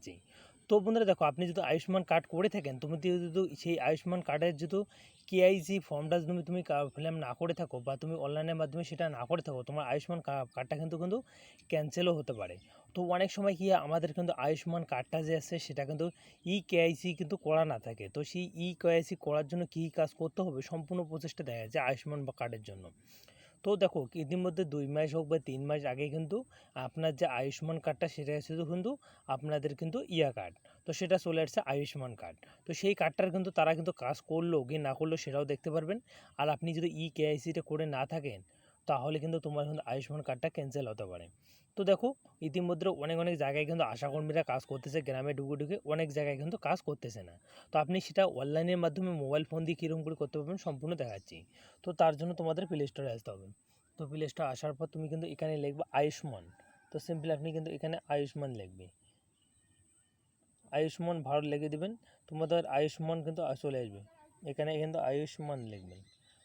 দেখাচ্ছি। তো বন্ধুরা দেখো, আপনি যদি আয়ুষ্মান কার্ড করে থাকেন, তুমি যদি সেই আয়ুষ্মান কার্ডের যদি কেআইসি ফর্মটা তুমি ফিল আপ না করে থাকো বা তুমি অনলাইনের মাধ্যমে সেটা না করে থাকো, তোমার আয়ুষ্মান কার্ডটা কিন্তু ক্যান্সেলও হতে পারে। তো অনেক সময় কি আমাদের কিন্তু আয়ুষ্মান কার্ডটা যে আছে সেটা কিন্তু কেআইসি কিন্তু করা না থাকে। তো সেই কেআইসি করার জন্য কী কাজ করতে হবে, সম্পূর্ণ প্রচেষ্টা দেখা যায় আয়ুষ্মান কার্ডের জন্য। তো দেখো, ইতিমধ্যে 2 মাস হোক বা 3 মাস আগে কিন্তু আপনার যে আয়ুষ্মান কার্ডটা সেটা শুধু কিন্তু আপনাদের কিন্তু কার্ড, তো সেটা চলে আসছে আয়ুষ্মান কার্ড। তো সেই কার্ডটার কিন্তু তারা কিন্তু কাজ করলো কি না করলো সেটাও দেখতে পারবেন। আর আপনি যদি কেআইসিটা করে না থাকেন, তাহলে কিন্তু তোমার কিন্তু আয়ুষ্মান কার্ডটা ক্যান্সেল হতে পারে। তো দেখো, ইতিমধ্যে অনেক জায়গায় কিন্তু আশাকর্মীরা কাজ করতেছে, গ্রামে ঢুকে অনেক জায়গায় কিন্তু কাজ করতেছে না। তো আপনি সেটা অনলাইনের মাধ্যমে মোবাইল ফোন দিয়ে কীরকম করে করতে পারবেন সম্পূর্ণ দেখাচ্ছি। তো তার জন্য তোমাদের প্লে স্টোরে আসতে হবে। তো প্লে স্টোরে আসার পর তুমি কিন্তু এখানে লিখবে আয়ুষ্মান। তো সিম্পলি আপনি কিন্তু এখানে আয়ুষ্মান লিখবে, আয়ুষ্মান ভারত লিখে দেবেন। তোমাদের আয়ুষ্মান কিন্তু চলে আসবে, এখানে কিন্তু আয়ুষ্মান লিখবেন।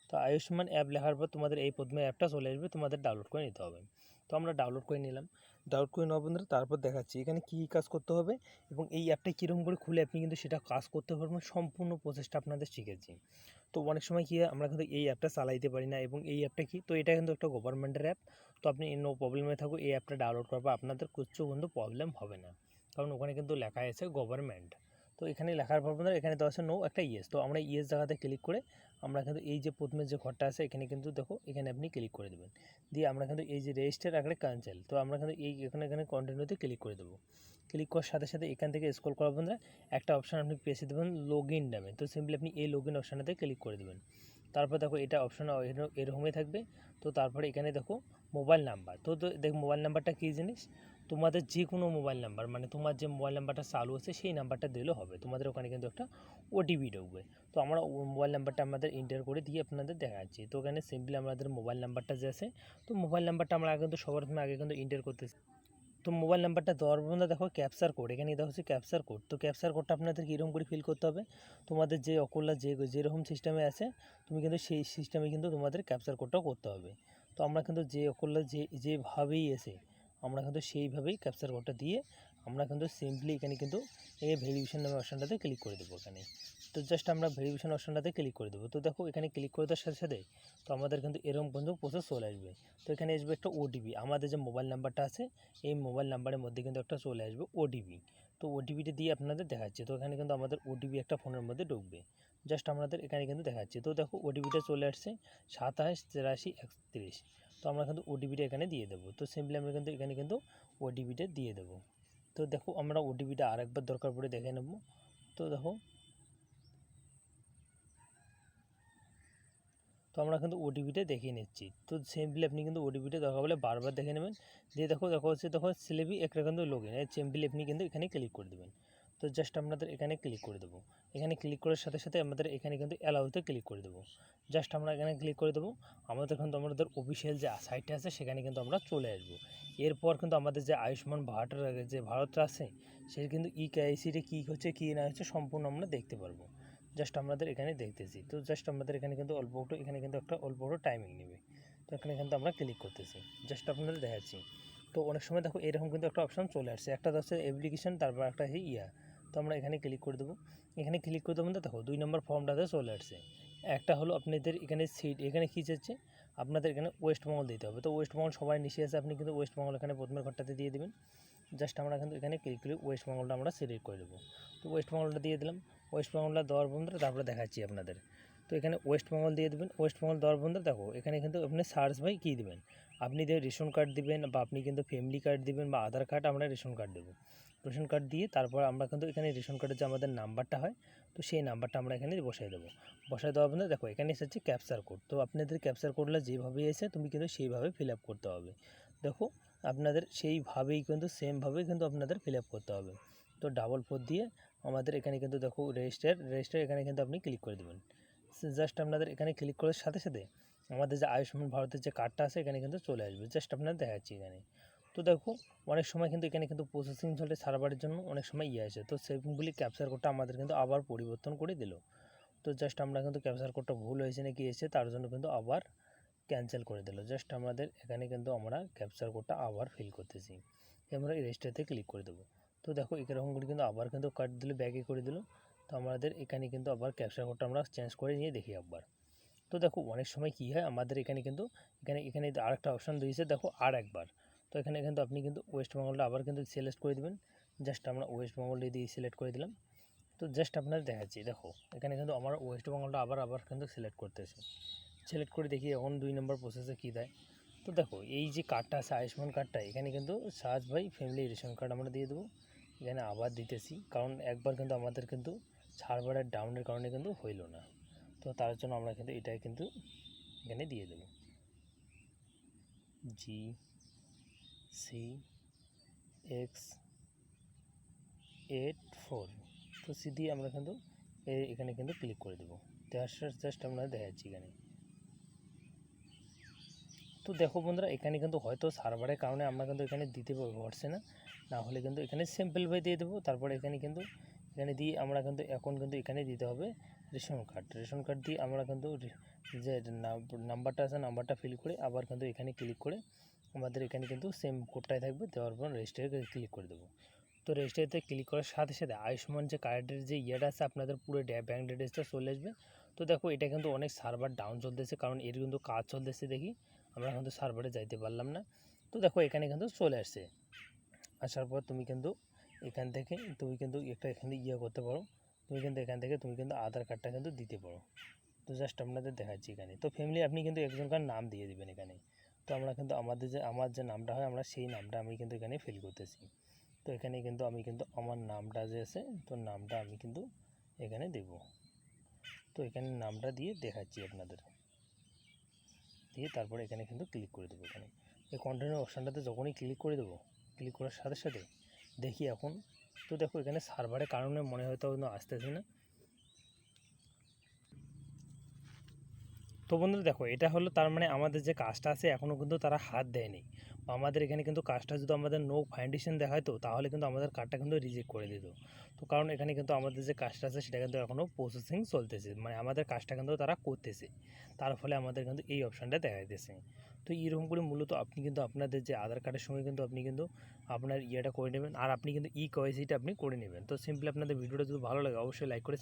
তো আয়ুষ্মান অ্যাপ লেখার পর তোমাদের এই প্রথমে অ্যাপটা চলে আসবে, তোমাদের ডাউনলোড করে নিতে হবে। তো আমরা ডাউনলোড করে নিলাম। ডাউনলোড করে নেওয়া বন্ধুরা, তারপর দেখাচ্ছি এখানে কী কাজ করতে হবে এবং এই অ্যাপটা কীরকম করে খুলে আপনি কিন্তু সেটা কাজ করতে পারবেন, সম্পূর্ণ প্রসেসটা আপনাদের শিখেছি। তো অনেক সময় কি হয়, আমরা কিন্তু এই অ্যাপটা চালাইতে পারি না। এবং এই অ্যাপটা কি, তো এটা কিন্তু একটা গভর্নমেন্টের অ্যাপ। তো আপনি নো প্রবলেমে থাকো, এই অ্যাপটা ডাউনলোড করবো, আপনাদের কিছু কিন্তু প্রবলেম হবে না, কারণ ওখানে কিন্তু লেখা আছে গভর্নমেন্ট। তো এখানে লেখার পর আপনার এখানে দেওয়া আছে নো একটা ইয়েস। তো আমরা ইয়েস জায়গাতে ক্লিক করে আমরা কিন্তু এই যে প্রথমে যে ঘরটা আছে এখানে কিন্তু দেখো, এখানে আপনি ক্লিক করে দেবেন। দিয়ে আমরা কিন্তু এই যে রেজিস্টার আগে ক্যান্সেল, তো আমরা কিন্তু এখানে কন্টিনিউতে ক্লিক করে দেবো। ক্লিক করার সাথে সাথে এখান থেকে স্ক্রল করার পর একটা অপশান আপনি পেয়ে দেবেন লগ ইন নামে। তো সিম্পলি আপনি এই লগ ইন অপশানটাতে ক্লিক করে দেবেন। তারপর দেখো এটা অপশান এরকমই থাকবে। তো তারপরে এখানে দেখো মোবাইল নাম্বার। তো দেখো মোবাইল নাম্বারটা কী জিনিস, তোমাদের যে কোনো মোবাইল নাম্বার, মানে তোমার যে মোবাইল নাম্বারটা চালু আছে সেই নাম্বারটা দিলেও হবে। তোমাদের ওখানে কিন্তু একটা ওটিপি ঢুকবে। তো আমরা মোবাইল নাম্বারটা আমাদের এন্টার করে দিয়ে আপনাদের দেখাচ্ছি। তো ওখানে সিম্পলি আমাদের মোবাইল নাম্বারটা যে আছে, তো মোবাইল নাম্বারটা আমরা কিন্তু সবার প্রথমে আগে কিন্তু এন্টার করতেছি। তো মোবাইল নাম্বারটা দেওয়ার পর দেখো ক্যাপচার কোড, এখানে দেওয়া হচ্ছে ক্যাপচার কোড। তো ক্যাপচার কোডটা আপনাদের কীরকম করে ফিল করতে হবে, তোমাদের যে অকুলা যেরকম সিস্টেমে আছে তুমি কিন্তু সেই সিস্টেমে কিন্তু তোমাদের ক্যাপচার কোডটাও করতে হবে। তো আমরা কিন্তু যে অকুলা যেভাবেই এসে আমরা কিন্তু সেইভাবেই ক্যাপচার কোডটা দিয়ে আমরা কিন্তু সিম্পলি এখানে কিন্তু এই ভেরিফিকেশন নামের অপশানটাতে ক্লিক করে দেবো এখানে। তো জাস্ট আমরা ভেরিফিকেশন অপশানটাতে ক্লিক করে দেবো। তো দেখো এখানে ক্লিক করে দেওয়ার সাথে সাথে তো আমাদের কিন্তু এরকম কিন্তু প্রসেস চলে আসবে। তো এখানে আসবে একটা ওটিপি, আমাদের যে মোবাইল নাম্বারটা আছে এই মোবাইল নাম্বারের মধ্যে কিন্তু একটা চলে আসবে ওটিপি। তো ওটিপিটা দিয়ে আপনাদের দেখাচ্ছে। তো এখানে কিন্তু আমাদের ওটিপি একটা ফোনের মধ্যে ঢুকবে, জাস্ট আমাদের এখানে কিন্তু দেখাচ্ছে। তো দেখো ওটিপিটা চলে আসছে 278331। তো আমরা কিন্তু ওটিপিটা এখানে দিয়ে দেবো। তো সিম্পলি আমরা কিন্তু এখানে কিন্তু ওটিপিটা দিয়ে দেবো। তো দেখো আমরা ওটিপিটা আরেকবার দরকার পড়ে দেখে নেব। তো দেখো, তো আমরা কিন্তু ওটিপিটা দেখিয়ে নিচ্ছি। তো সিম্পলি আপনি কিন্তু ওটিপিটা দরকার হলে বারবার দেখে নেবেন। দিয়ে দেখো দেখো স্লিপি একটা কিন্তু লগ ইন, সিম্পলি আপনি কিন্তু এখানে ক্লিক করে দেবেন। তো জাস্ট আপনাদের এখানে ক্লিক করে দেবো। এখানে ক্লিক করার সাথে সাথে আমাদের এখানে কিন্তু অ্যালাউতে ক্লিক করে দেবো। জাস্ট আমরা এখানে ক্লিক করে দেবো। আমাদের কিন্তু আমাদের অফিসিয়াল যে সাইটটা আছে সেখানে কিন্তু আমরা চলে আসবো। এরপর কিন্তু আমাদের যে আয়ুষ্মান ভারতের যে ভারতটা আছে সে কিন্তু কেআইসিটা কী হচ্ছে কী না হচ্ছে সম্পূর্ণ আমরা দেখতে পারবো। জাস্ট আমাদের এখানে দেখতেছি। তো জাস্ট আমাদের এখানে কিন্তু অল্প একটু এখানে কিন্তু একটা অল্প একটু টাইমিং নেবে। তো এখানে কিন্তু আমরা ক্লিক করতেছি, জাস্ট আপনাদের দেখাচ্ছি। তো অনেক সময় দেখো এরকম কিন্তু একটা অপশান চলে আসছে, একটা হচ্ছে অ্যাপ্লিকেশন, তারপর একটা তো আমরা এখানে ক্লিক করে দেবো। এখানে ক্লিক করে দেবো, দেখো 2 নম্বর ফর্মটাতে চলে আসছে। একটা হলো আপনাদের এখানে সিট, এখানে কী চাচ্ছে আপনাদের এখানে ওয়েস্ট বেঙ্গল দিতে হবে। তো ওয়েস্ট বেঙ্গল সবাই নিচে আছে, আপনি কিন্তু ওয়েস্ট বেঙ্গল এখানে প্রথমের ঘরটাতে দিয়ে দেবেন। জাস্ট আমরা কিন্তু এখানে ক্লিক করে ওয়েস্ট বেঙ্গলটা আমরা সিলেক্ট করে দেবো। তো ওয়েস্ট বেঙ্গলটা দিয়ে দিলাম। ওয়েস্ট বেঙ্গলটা দেওয়ার বন্ধুরা তারপরে দেখাচ্ছি আপনাদের। তো এখানে ওয়েস্ট বেঙ্গল দিয়ে দেবেন। ওয়েস্ট বেঙ্গল দেওয়ার বন্ধুরা দেখো এখানে কিন্তু আপনি সার্চ বাই কী দেবেন, আপনি রেশন কার্ড দিবেন বা আপনি কিন্তু ফ্যামিলি কার্ড দিবেন বা আধার কার্ড, আমরা রেশন কার্ড দেবো। রেশন কার্ড দিয়ে তারপর আমরা কিন্তু এখানে রেশন কার্ডের যে আমাদের নাম্বারটা হয়, তো সেই নাম্বারটা আমরা এখানে বসাই দেবো। বসাই দেওয়ার পর দেখো এখানে এসেছে ক্যাপচার কোড। তো আপনাদের ক্যাপচার কোডটা যেভাবে এসে তুমি কিন্তু সেইভাবে ফিল আপ করতে হবে। দেখো আপনাদের সেইভাবেই কিন্তু সেমভাবেই কিন্তু আপনাদের ফিল আপ করতে হবে। তো ডাবল 4 দিয়ে আমাদের এখানে কিন্তু দেখো রেজিস্টার এখানে কিন্তু আপনি ক্লিক করে দেবেন। জাস্ট আপনাদের এখানে ক্লিক করার সাথে সাথে আমাদের যে আয়ুষ্মান ভারতের যে কার্ডটা আছে এখানে কিন্তু চলে আসবে। জাস্ট আপনাদের দেখাচ্ছি এখানে। তো দেখো অনেক সময় কিন্তু এখানে কিন্তু প্রসেসিং চলে সার্ভারের জন্য, অনেক সময় আসে। তো সেগুলি ক্যাপচার কোডটা আমাদের কিন্তু আবার পরিবর্তন করে দিল। তো জাস্ট আমরা কিন্তু ক্যাপচার কোডটা ভুল হয়েছে নাকি এসে তার জন্য কিন্তু আবার ক্যান্সেল করে দিল। জাস্ট আমাদের এখানে কিন্তু আমরা ক্যাপচার কোডটা আবার ফিল করতেছি, আমরা রেজিস্টারতে ক্লিক করে দেবো। তো তো দেখো এরকম করে কিন্তু আবার কিন্তু কাট দিল, ব্যাকে করে দিল। তো আমাদের এখানে কিন্তু আবার ক্যাপচার কোডটা আমরা চেঞ্জ করে নিয়ে দেখি একবার। তো দেখো অনেক সময় কী হয় আমাদের এখানে কিন্তু এখানে আরেকটা অপশান দিয়েছে দেখো আর একবার। তো এখানে কিন্তু আপনি কিন্তু ওয়েস্ট বেঙ্গলটা আবার কিন্তু সিলেক্ট করে দেবেন। জাস্ট আমরা ওয়েস্ট বেঙ্গলটা দিয়ে সিলেক্ট করে দিলাম। তো জাস্ট আপনাদের দেখাচ্ছি, দেখো এখানে কিন্তু আমার ওয়েস্ট বেঙ্গলটা আবার কিন্তু সিলেক্ট করতেছে। সিলেক্ট করে দেখি এখন 2 নম্বর প্রসেসে কী দেয়। তো দেখো এই যে কার্ডটা আছে আয়ুষ্মান কার্ডটা, এখানে কিন্তু search by family ration card আমরা দিয়ে দেবো। এখানে আবার দিতেছি, কারণ একবার কিন্তু আমাদের কিন্তু সার্ভারের ডাউনের কারণে কিন্তু হইল না। তো তার জন্য আমরা কিন্তু এটাই কিন্তু এখানে দিয়ে দেব GCX84। তো সিধি আমরা কিন্তু এখানে কিন্তু ক্লিক করে দেবো। জাস্ট আমরা দেখাচ্ছি এখানে। তো দেখো বন্ধুরা এখানে কিন্তু হয়তো সার্ভারের কারণে আমরা কিন্তু এখানে দিতে পারছি না, না হলে কিন্তু এখানে সিম্পল ভাবে দিয়ে দেবো। তারপরে এখানে দিয়ে আমরা কিন্তু এখন কিন্তু এখানে দিতে হবে রেশন কার্ড দিয়ে আমরা কিন্তু যে নাম্বারটা আছে নাম্বারটা ফিল করে আবার কিন্তু এখানে ক্লিক করে আমাদের এখানে কিন্তু সেম কোডটাই থাকবে, দেওয়ার পর রেজিস্টারে ক্লিক করে দেবো। তো রেজিস্টারিতে ক্লিক করার সাথে সাথে আয়ুষ্মান যে কার্ডের যে ইয়েটা আছে আপনাদের পুরো ব্যাঙ্ক ডিটেলসটা চলে আসবে। তো দেখো এটা কিন্তু অনেক সার্ভার ডাউন চলতেছে, কারণ এর কিন্তু কাজ চলতেছে দেখি আমরা কিন্তু সার্ভারে যাইতে পারলাম না। তো দেখো এখানে কিন্তু চলে আসছে। আসার পর তুমি কিন্তু এখান থেকে একটা এখানে করতে পারো। তুমি কিন্তু এখান থেকে আধার কার্ডটা কিন্তু দিতে পারো। তো জাস্ট আপনাদের দেখাচ্ছি এখানে। তো ফ্যামিলি আপনি কিন্তু একজনকার নাম দিয়ে দিবেন এখানে। তো আমরা কিন্তু আমার যে নামটা হয় আমরা সেই নামটা আমি কিন্তু এখানে ফিল করতেছি। তো এখানে কিন্তু আমি কিন্তু আমার নামটা যে আছে, তো নামটা আমি কিন্তু এখানে দেব। তো এখানে নামটা দিয়ে দেখাচ্ছি আপনাদের, দিয়ে তারপরে এখানে কিন্তু ক্লিক করে দেবো। এখানে এই কন্টিনিউ অপশানটাতে যখনই ক্লিক করে দেবো, ক্লিক করার সাথে সাথে দেখি এখন। তো দেখো এখানে সার্ভারের কারণে মনে হয়তো আসতেছে না। তো বন্ধুরা দেখো এটা হলো তার মানে আমাদের যে কাজটা আছে এখনও কিন্তু তারা হাত দেয়নি। আমাদের এখানে কিন্তু কাজটা যদি আমাদের নো ফাউন্ডেশন দেখাতো তাহলে কিন্তু আমাদের কার্ডটা কিন্তু রিজেক্ট করে দিত। তো কারণ এখানে কিন্তু আমাদের যে কাজটা আছে সেটা কিন্তু এখনও প্রসেসিং চলতেছে, মানে আমাদের কাজটা কিন্তু তারা করতেছে, তার ফলে আমাদের কিন্তু এই অপশানটা দেখা দিতেছে। তো এইরকম করে মূলত আপনি কিন্তু আপনাদের যে আধার কার্ডের সঙ্গে কিন্তু আপনি কিন্তু আপনার ইয়েটা করে নেবেন, আর আপনি কিন্তু KYC আপনি করে নেবেন। তো সিম্পলি আপনাদের ভিডিওটা যদি ভালো লাগে অবশ্যই লাইক করে